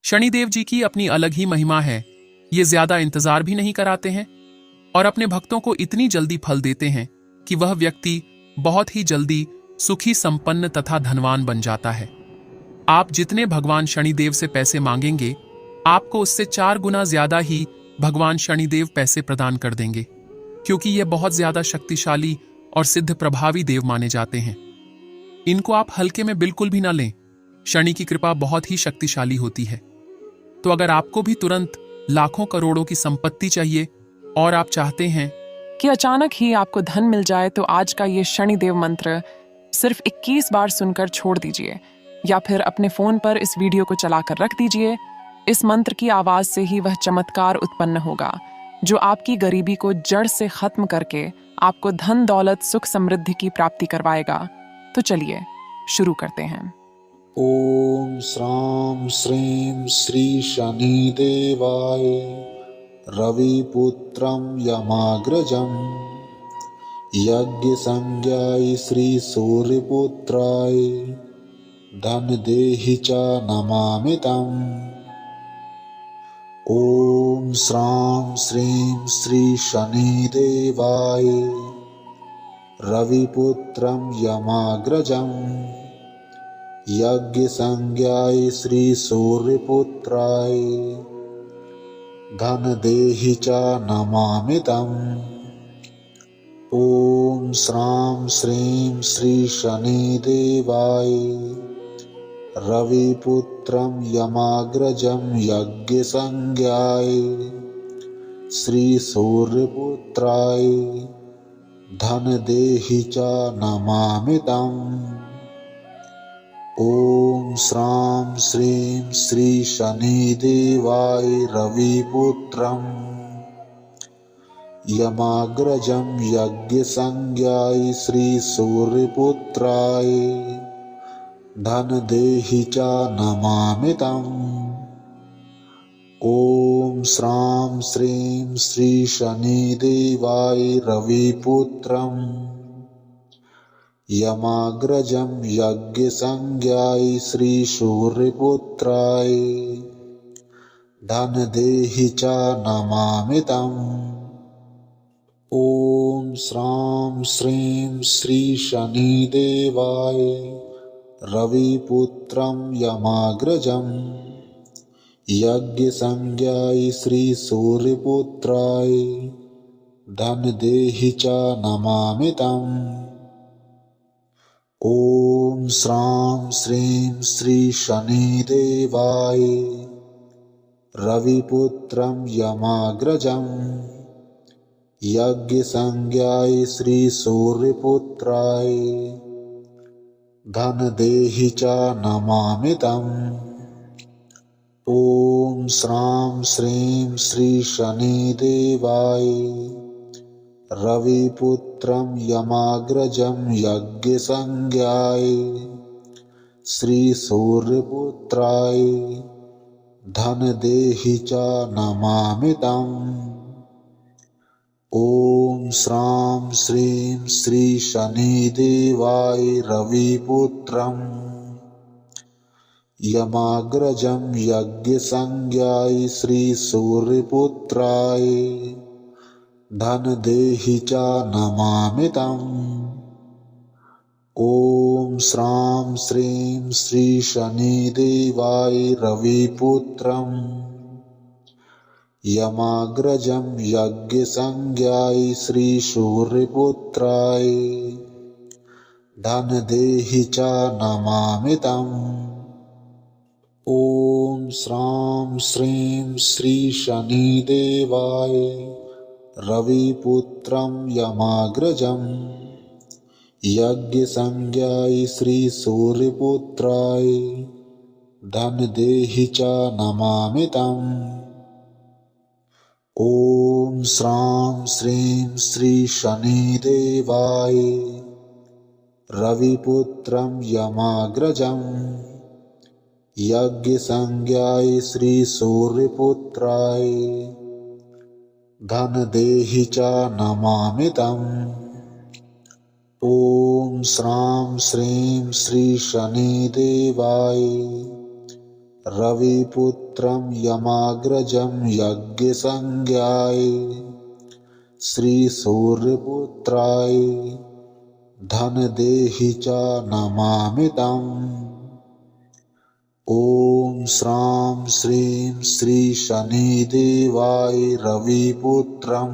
शनिदेव जी की अपनी अलग ही महिमा है। ये ज्यादा इंतजार भी नहीं कराते हैं और अपने भक्तों को इतनी जल्दी फल देते हैं कि वह व्यक्ति बहुत ही जल्दी सुखी, संपन्न तथा धनवान बन जाता है। आप जितने भगवान शनिदेव से पैसे मांगेंगे, आपको उससे 4 गुना ज्यादा ही भगवान शनिदेव पैसे प्रदान कर देंगे, क्योंकि ये बहुत ज्यादा शक्तिशाली और सिद्ध प्रभावी देव माने जाते हैं। इनको आप हल्के में बिल्कुल भी ना लें। शनि की कृपा बहुत ही शक्तिशाली होती है। तो अगर आपको भी तुरंत लाखों करोड़ों की संपत्ति चाहिए और आप चाहते हैं कि अचानक ही आपको धन मिल जाए, तो आज का ये शनिदेव मंत्र सिर्फ 21 बार सुनकर छोड़ दीजिए, या फिर अपने फोन पर इस वीडियो को चलाकर रख दीजिए। इस मंत्र की आवाज से ही वह चमत्कार उत्पन्न होगा जो आपकी गरीबी को जड़ से खत्म करके आपको धन, दौलत, सुख, समृद्धि की प्राप्ति करवाएगा। तो चलिए शुरू करते हैं। ओम श्रां श्रीं श्री शनिदेवाय रविपुत्रं यमाग्रजं यज्ञसंज्ञाय श्री सूर्यपुत्राय धनदेहि च नमामि तम्। ओम श्रां श्रीं श्री शनिदेवाय रविपुत्रं यमाग्रजं यज्ञसंज्ञाय श्री सूर्यपुत्राय धनदेहि च नमामि तम्। ओम श्रां श्रीं श्री शनिदेवाय रविपुत्रं यमाग्रजं यज्ञसंज्ञाय श्री सूर्यपुत्राय धनदेहि च नमामि तम्। ओम श्रां श्रीं श्री शनिदेवाय रविपुत्रं यमाग्रजं यज्ञसंज्ञाय श्री सूर्यपुत्राय धनदेहि च नमामि तम्। ओम श्रां श्रीं श्री शनिदेवाय रविपुत्रं यमाग्रजं यज्ञसंज्ञाय श्री सूर्यपुत्राय धनदेहि च नमामि तम्। ओम श्रां श्रीं श्री शनिदेवाय रविपुत्रं यमाग्रजं यज्ञसंज्ञाय श्री सूर्यपुत्राय धनदेहि च नमामि तम्। ओम श्रां श्रीं श्री शनिदेवाय रविपुत्रं यमाग्रजं यज्ञसंज्ञाय श्री सूर्यपुत्राय धनदेहि च नमामि तम्। ओम श्रां श्रीं श्री शनिदेवाय रविपुत्रं यमाग्रजं यज्ञसंज्ञाय श्री सूर्यपुत्राय धनदेहि च नमामि तम्। ओम श्रां श्रीं श्री शनिदेवाय रविपुत्रं यमाग्रजं यज्ञसंज्ञाय श्री सूर्यपुत्राय धनदेहि च नमामि तम्। ओम श्रां श्रीं श्री शनिदेवाय रविपुत्रं यमाग्रजं यज्ञसंज्ञाय श्री सूर्यपुत्राय धनदेहि च नमामि तम्। ओम श्रां श्रीं श्री शनिदेवाय रविपुत्रं यमाग्रजं यज्ञसंज्ञाय श्री सूर्यपुत्राय धनदेहि च नमामि तम्। ओम श्रां श्रीं श्री शनिदेवाय रविपुत्रं यमाग्रजं यज्ञसंज्ञाय श्री सूर्यपुत्राय धनदेहि च नमामि तम्। ओम श्रां श्रीं श्री शनिदेवाय रविपुत्रं यमाग्रजं यज्ञसंज्ञाय श्रीसूर्यपुत्राय धनदेहि च नमामि तम्। ॐ श्रां श्रीं श्री शनिदेवाय रविपुत्रं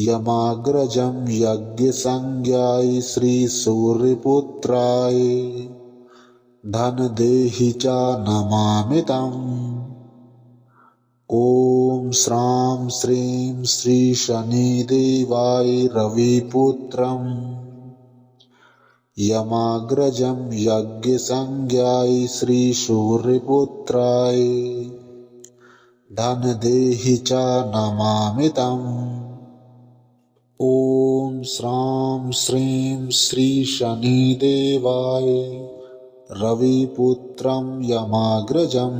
यमाग्रजं यज्ञसंज्ञाय श्रीसूर्यपुत्राय धनदेहि च नमामि तम्। ॐ श्रां श्रीं श्री शनिदेवाय रविपुत्रं यमाग्रजं यज्ञसंज्ञाय श्रीसूर्यपुत्राय धनदेहि च नमामि तम्। ॐ श्रां श्रीं श्री शनिदेवाय रविपुत्रं यमाग्रजं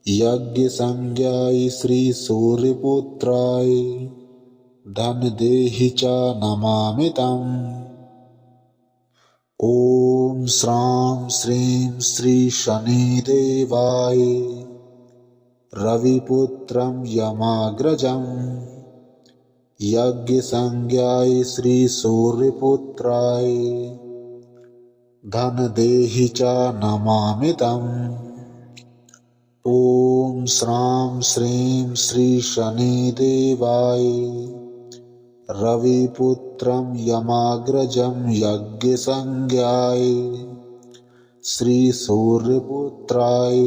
यज्ञसंज्ञाय श्रीसूर्यपुत्राय धनदेहि च नमामि तम्। ॐ श्रां श्रीं श्री शनिदेवाय रविपुत्रं यमाग्रजं यज्ञसंज्ञाय श्रीसूर्यपुत्राय धनदेहि च नमामि तम्। ॐ श्रां श्रीं श्री शनिदेवाय रविपुत्रं यमाग्रजं यज्ञसंज्ञाय श्रीसूर्यपुत्राय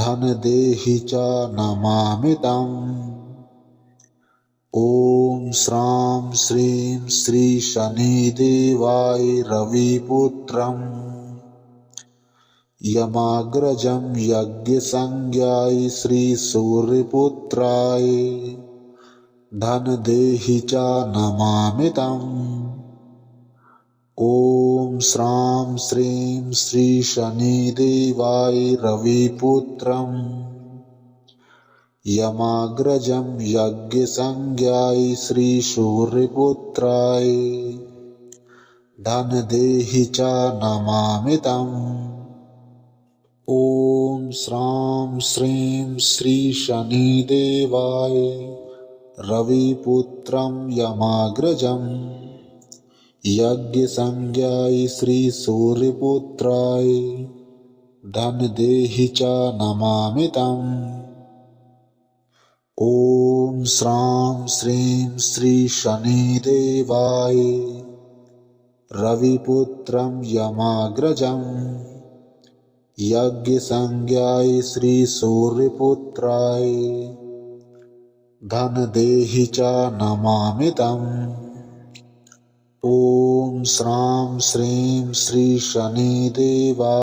धनदेहि च नमामि तम्। ॐ श्रां श्रीं श्री शनिदेवाय रविपुत्रं यमाग्रजं यज्ञसंज्ञाय श्रीसूर्यपुत्राय धनदेहि च नमामि तम्। ॐ श्रां श्रीं श्री शनिदेवाय रविपुत्रं यमाग्रजं यज्ञसंज्ञाय श्रीसूर्यपुत्राय धनदेहि च नमामि तम्। ॐ श्रां श्रीं श्री शनिदेवाय रविपुत्रं यमाग्रजं यज्ञसंज्ञाय श्रीसूर्यपुत्राय धनदेहि च नमामि तम्। ॐ श्रां श्रीं श्री शनिदेवाय रविपुत्रं यमाग्रजं यज्ञसंज्ञाय श्रीसूर्यपुत्राय धनदेहि च नमामि तम्। ॐ श्रां श्रीं श्री शनिदेवाय